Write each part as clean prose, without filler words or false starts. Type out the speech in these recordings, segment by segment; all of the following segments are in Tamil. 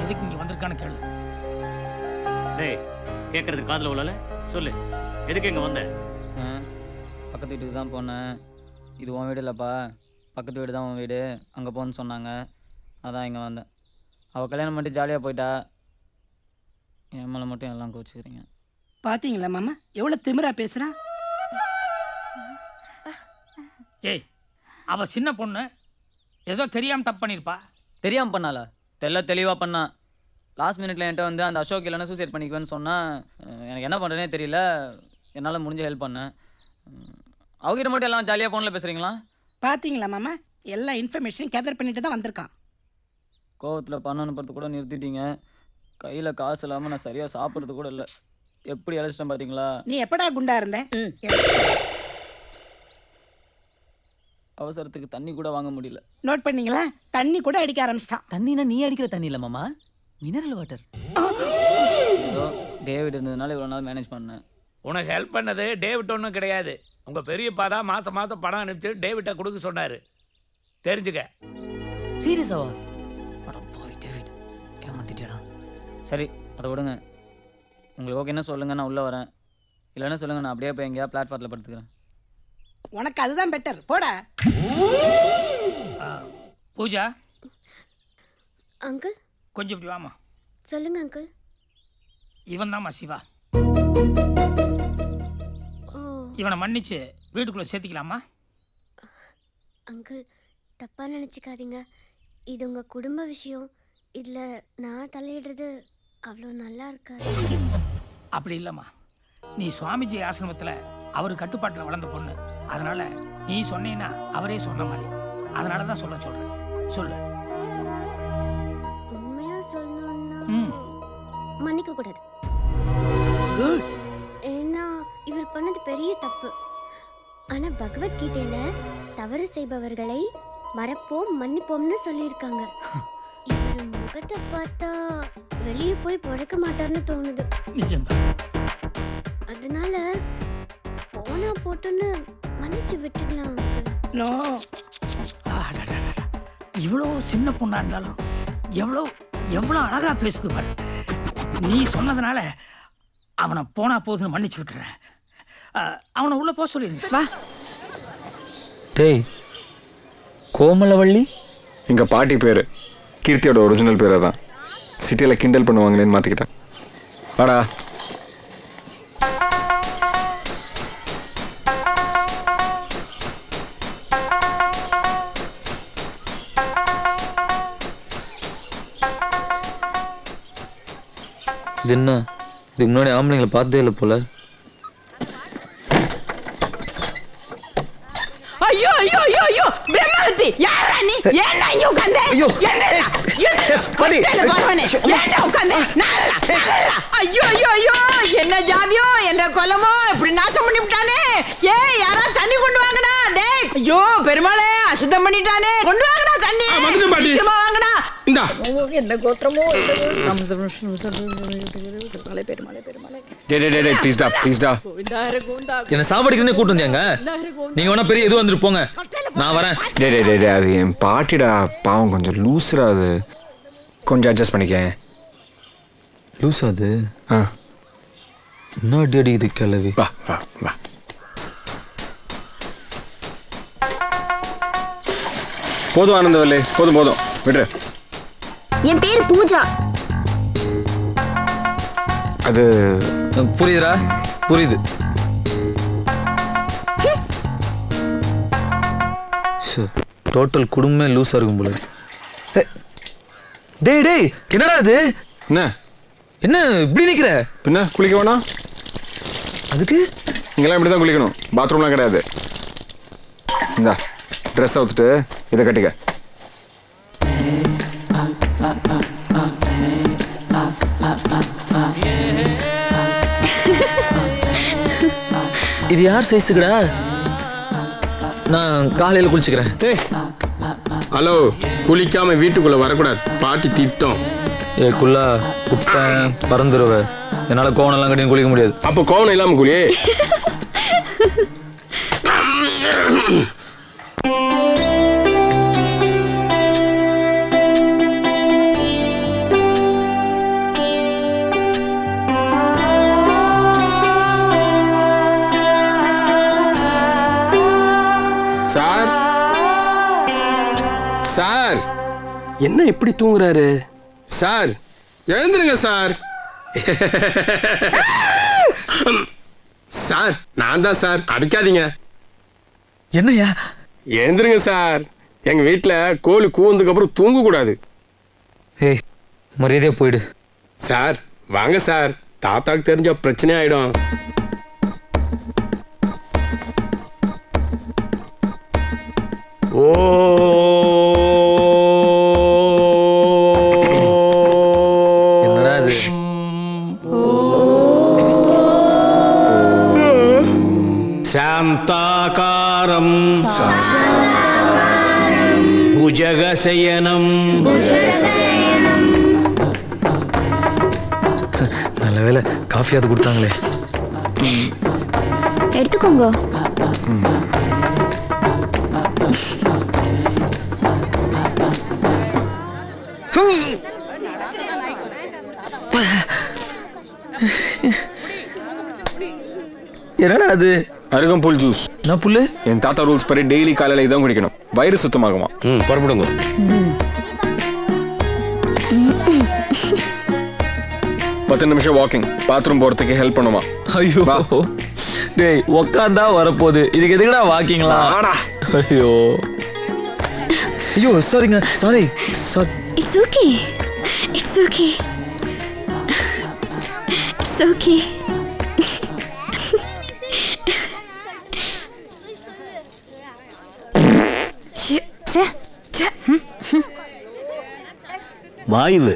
எதுக்கு இங்க வந்திருக்கான்னு கேளு. டேய் கேட்கறதுக்கு காதுல உள்ளல சொல்லு, எதுக்கு இங்க வந்த? பக்கத்து வீட்டுக்கு தான் போனேன். இது உன் வீடு இல்லைப்பா, பக்கத்து வீடு தான் உன் வீடு, அங்கே போன்னு சொன்னாங்க, அதான் இங்கே வந்தேன். அவள் கல்யாணம் பண்ணிட்டு ஜாலியாக போயிட்டா, என் மேலே மட்டும் எல்லாம் கோச்சிக்கிறீங்க. பாத்தீங்களா மாமா எவ்வளவு திமிரா பேசுறா? ஏய், அவ சின்ன பொண்ணு, ஏதோ தெரியாம தப்பு பண்ணிருப்பா. தெரியாமல் பண்ணால, தெளிவாக பண்ணா. லாஸ்ட் மினிட்ல என்கிட்ட வந்து அந்த அசோக் இல்லைன்னா சூசைட் பண்ணிக்குவேன்னு சொன்னால் எனக்கு என்ன பண்ணுறேனே தெரியல. என்னால் முடிஞ்ச ஹெல்ப் பண்ணேன். அவகிட்ட மட்டும் எல்லாம் ஜாலியாக ஃபோனில் பேசுகிறீங்களா? பாத்தீங்களா மாமா எல்லா இன்ஃபர்மேஷன் கேதர் பண்ணிட்டு தான் வந்திருக்கான். கோவத்தில் பண்ணணும் பார்த்து கூட நிறுத்திட்டீங்க. கையில் காசு இல்லாமல் நான் சரியாக சாப்பிட்றது கூட இல்லை. எப்படி அழைச்சிட்டேன் பார்த்தீங்களா? நீ எப்படா குண்டா இருந்த? அவசரத்துக்கு தண்ணி கூட வாங்க முடியல. நோட் பண்ணீங்களா? தண்ணி கூட அடிக்க ஆரம்பிச்சிட்டான். தண்ணினா நீ அடிக்கிற தண்ணி இல்லை மாமா, மினரல் வாட்டர். ஏதோ டேவிட் இருந்ததுனால இவ்வளோ நாள் மேனேஜ் பண்ணேன். உனக்கு ஹெல்ப் பண்ணது டேவிட் ஒன்றும் கிடையாது. உங்கள் பெரியப்பா தான் மாதம் மாதம் பணம் அனுப்பிச்சு டேவிட்டை கொடுக்க சொன்னார், தெரிஞ்சுக்க. சீரியஸாவா? படம் போய் டேவிட் ஏமாத்திட்டேடா. சரி அதை விடுங்க. உங்களுக்கு ஓகே என்ன சொல்லுங்கள், நான் உள்ளே வரேன். இல்லைன்னா சொல்லுங்கள், நான் அப்படியே போய் எங்கேயா பிளாட்ஃபார்மில் படுத்துக்கிறேன். உனக்கு அதுதான் பெட்டர், போடா. பூஜா அங்கிள் கொஞ்சம் இப்படி வாமா. சொல்லுங்க அங்கிள். இவன் தாம்மா சிவா. ஓ இவனை மன்னிச்சு வீட்டுக்குள்ளே சேர்த்திக்கலாமா? அங்கிள் தப்பாக நினச்சிக்காதீங்க, இது உங்கள் குடும்ப விஷயம். இதில் நான் தலையிடுறது அவ்வளோ நல்லா இருக்காது. அப்படி இல்லைம்மா, நீ சுவாமிஜி ஆசிரமத்தில் அவர் கட்டுப்பாட்டில் வளர்ந்த பொண்ணு. அதனால நீ சொன்னீன்னா அவரே சொன்ன மாதிரி. அதனால தான் சொல்கிறேன். சொல்லு. உண்மையாக சொல்லணும்னா மன்னிக்க கூடாது. ஏன்னா இவர் பண்ணது பெரிய தப்பு. ஆனால் பகவத்கீதையில தவறு செய்பவர்களை மறப்போம் மன்னிப்போம்னு சொல்லியிருக்காங்க. இவர் முகத்தை பார்த்தா வெளியே போய் பழக்க மாட்டார்னு தோணுது. நிஜம்தான். அதனால போனா போட்டுன்னு மன்னிச்சு விட்டுடலாம். நோ, இவ்வளோ சின்ன பொண்ணா இருந்தாலும் எவ்வளோ எவ்வளோ அழகா பேசுது பாரு. நீ சொன்னதுனால அவனை போனா போதுன்னு மன்னிச்சு விட்டுறேன். அவனை உள்ள போக சொல்லிருங்க. வா. டேய் கோமலவள்ளி எங்கள் பாட்டி பேர், கீர்த்தியோட ஒரிஜினல் பேரை தான் சிட்டியில் கிண்டல் பண்ணுவாங்களேன்னு மாற்றிக்கிட்டேன். வாடா. இது என்ன, இதுக்கு முன்னாடி ஆம்பளைங்களை பார்த்ததே இல்லை போல. ஐயோ ஐயோ ஐயோ ஐயோ பிரம்மஹத்தி, யாரா நீ? ஏன்டா இங்க உட்கார்ந்த? ஐயோ என்னடா பரவனே, ஏன்டா உட்கார்ந்த? நாளா ஐயோ ஐயோ ஐயோ, என்ன ஜாதியோ என்ன கொலமோ இப்படி நாசம் பண்ணி விட்டானே. ஏய் யாரா தண்ணி கொண்டு வாங்கடா. டேய் ஐயோ பெருமாளே, அசுத்தம் பண்ணிட்டானே, கொண்டு வாங்கடா தண்ணி. சீக்கிரமா வாங்கடா. இந்தா என்ன கோத்திரமோ. பெருமாளே பெருமாளே பெருமாளே. டேய் ப்ளீஸ்டா ப்ளீஸ்டா. என்ன சாவடிக்கிறதே கூட்டு வந்தியாங்க? நீங்க வேணா பெரிய எது வந்துட்டு போங்க, நான் வரேன். டேய் அது என் பாட்டிடா, பாவம் கொஞ்சம் லூஸ்ரா, அது கொஞ்சம் அட்ஜஸ்ட் பண்ணிக்க. லூஸ் அது? என்ன அடி அடிக்குது கிளவி. வா வா வா. போதும் ஆனந்தவல்லே, போதும் போதும் விடு. என் பேர் பூஜா. அது புரியுதுடா, புரியுது. டோட்டல் குடும்பமே லூஸா இருக்கும் போல. டேய் டேய் என்னடா இது? என்ன என்ன இப்படி நிக்கிற? பின்ன குளிக்க வேணாம்? அதுக்கு நீங்களாம் இப்படி தான் குளிக்கணும், பாத்ரூம்லாம் கிடையாது. இந்தா ட்ரெஸ் அவுத்துட்டு இதை கட்டிக்க. இது யார் சைஸுக்குடா? நான் காலையில் குளிச்சுக்கிறேன். ஹலோ, குளிக்காம வீட்டுக்குள்ள வரக்கூடாது, பாட்டி திட்டம். ஏ குள்ளா குப்பேன் பறந்துருவ, என்னால கோவணெல்லாம் கட்டி குளிக்க முடியாது. அப்போ கோவணம் இல்லாம குளியே. சார் என்ன இப்படி தூங்குறாரு? சார் எழுந்துருங்க சார். சார் நான் தான் சார், அடிக்காதீங்க. என்னையா? எழுந்துருங்க சார். எங்க வீட்டுல கோழி கூவதுக்கு அப்புறம் தூங்க கூடாது. ஏய் மரியாதையா போயிடு. சார் வாங்க சார், தாத்தாக்கு தெரிஞ்ச பிரச்சனை ஆயிடும். ஓ என்னடா இது? சாந்தாகாரம் புஜகசயனம். நல்ல வேலை காஃபியாவது கொடுத்தாங்களே. எடுத்துக்கோங்க. என்னடா அது? அருகம்புல் ஜூஸ். என்ன புல்லு? என் தாத்தா ரூல்ஸ் படி டெய்லி காலையில இதான் குடிக்கணும். வயிறு சுத்தமாகுமா. புறப்படுங்க. 10 நிமிஷம் வாக்கிங். பாத்ரூம் போறதுக்கு ஹெல்ப் பண்ணுமா? ஐயோ வா. டேய் உக்காந்தா வரப்போகுது, இதுக்கு எதுக்குடா வாக்கிங்களா? ஐயோ ஐயோ சாரிங்க, sorry. It's okay, it's okay, it's okay. வாய்வு.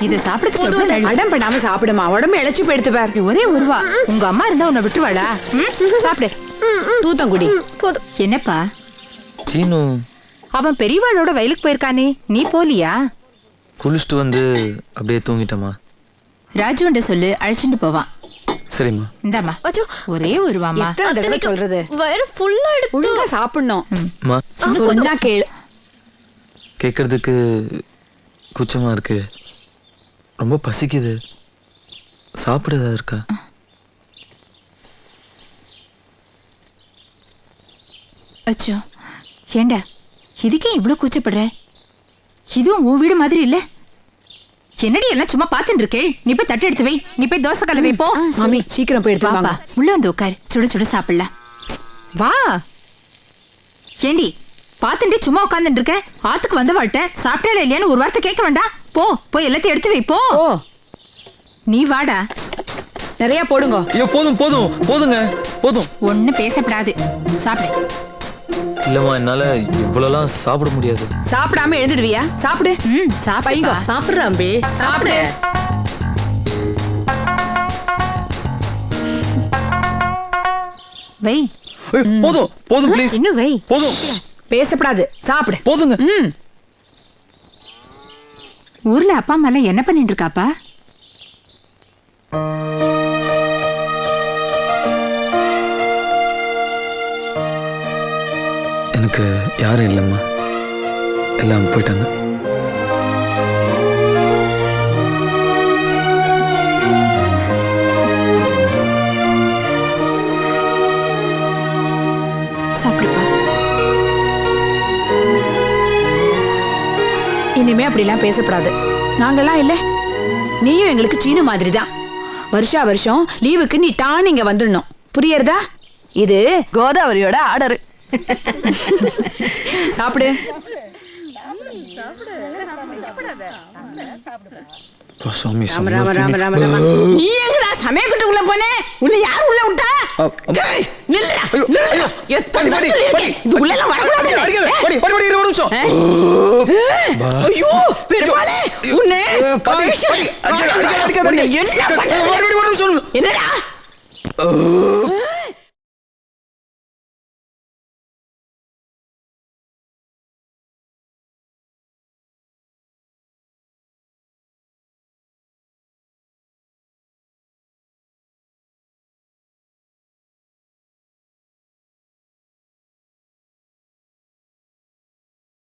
இத சாப்பிடுறது அடம் பண்ணாம சாப்பிடுமா, உடம்பு இழைச்சு போயிடுத்து பார். ஒரே ஒருவா உங்க அம்மா இருந்தா உன்னை விட்டுருவாளா? சாப்பிடு, தூத்தங்குடி. என்னப்பா சீனு அவன் பெரியவாளோட வயலுக்கு போயிருக்கானே, நீ போலியா? குளிச்சுட்டு வந்து அப்படியே தூங்கிட்டமா. ராஜுண்ட சொல்லு, அழைச்சிட்டு போவான். சரிம்மா. இந்தாமா ஒரே ஒருவாமா. சொல்றது வயிறு ஃபுல்லா ஒழுங்கா சாப்பிடணும். அம்மா சொன்னா கேளு. கேட்கறதுக்கு கூச்சமா இருக்கு, ரொம்ப பசிக்குது. சாப்பிட ஏதாவது இருக்கா? அச்சோ ஏண்டா இதுக்கே இவ்வளவு கூச்சப்படுற? இதுவும் உன் வீடு மாதிரி இல்ல. என்னடி எல்லாம் சும்மா பாத்துட்டு இருக்கே. நீ போய் தட்டு எடுத்து வை, நீ போய் தோசை கல்ல வை போ. மாமி சீக்கிரம் போய் எடுத்து வாப்பா. உள்ள வந்து உட்காரு, சுட சுட சாப்பிடலாம். வா. ஏண்டி பாத்துட்டு சும்மா உட்காந்துட்டு இருக்க? ஆத்துக்கு வந்த வாழ்ட்ட சாப்பிட்டா இல்லையான்னு ஒரு வார்த்தை கேட்க வேண்டாம். போ போய் எல்லாத்தையும் எடுத்து வை போ. நீ வாடா, நிறைய போடுங்க. ஐயோ போதும் போதும் போதுங்க போதும். ஒண்ணு பேசப்படாது, சாப்பிடு. இல்லம்மா என்னால இவ்வளவுலாம் சாப்பிட முடியாது. சாப்பிடாம எழுந்துடுவியா? சாப்பிடு. சாப்பிடுங்க. சாப்பிடுறாம்பி, சாப்பிடு. வை. போதும் போதும் ப்ளீஸ். இன்னும் வை. போதும். பேசப்படாது, சாப்பிடு. போதுங்க. ஊர்ல அப்பா அம்மா எல்லாம் என்ன பண்ணிட்டு இருக்காப்பா? எனக்கு யாரும் இல்லைம்மா, எல்லாம் போயிட்டாங்க. சாப்பிடுப்பா. இனிமே அப்படிலாம் பேசப்படாது. நாங்கெல்லாம் இல்ல, நீயும் எங்களுக்கு சீனு மாதிரி தான். வருஷா வருஷம் லீவுக்கு நீ டான் இங்க வந்துடணும், புரியறதா? இது கோதாவரியோட ஆர்டர். சாப்பிடு. சுவாமி நீ எங்கடா சமயக்கட்டுக்குள்ள போனே? உன்னை யார் உள்ள விட்டா? ஐயோ பெருமாளே, உன்னை என்னடா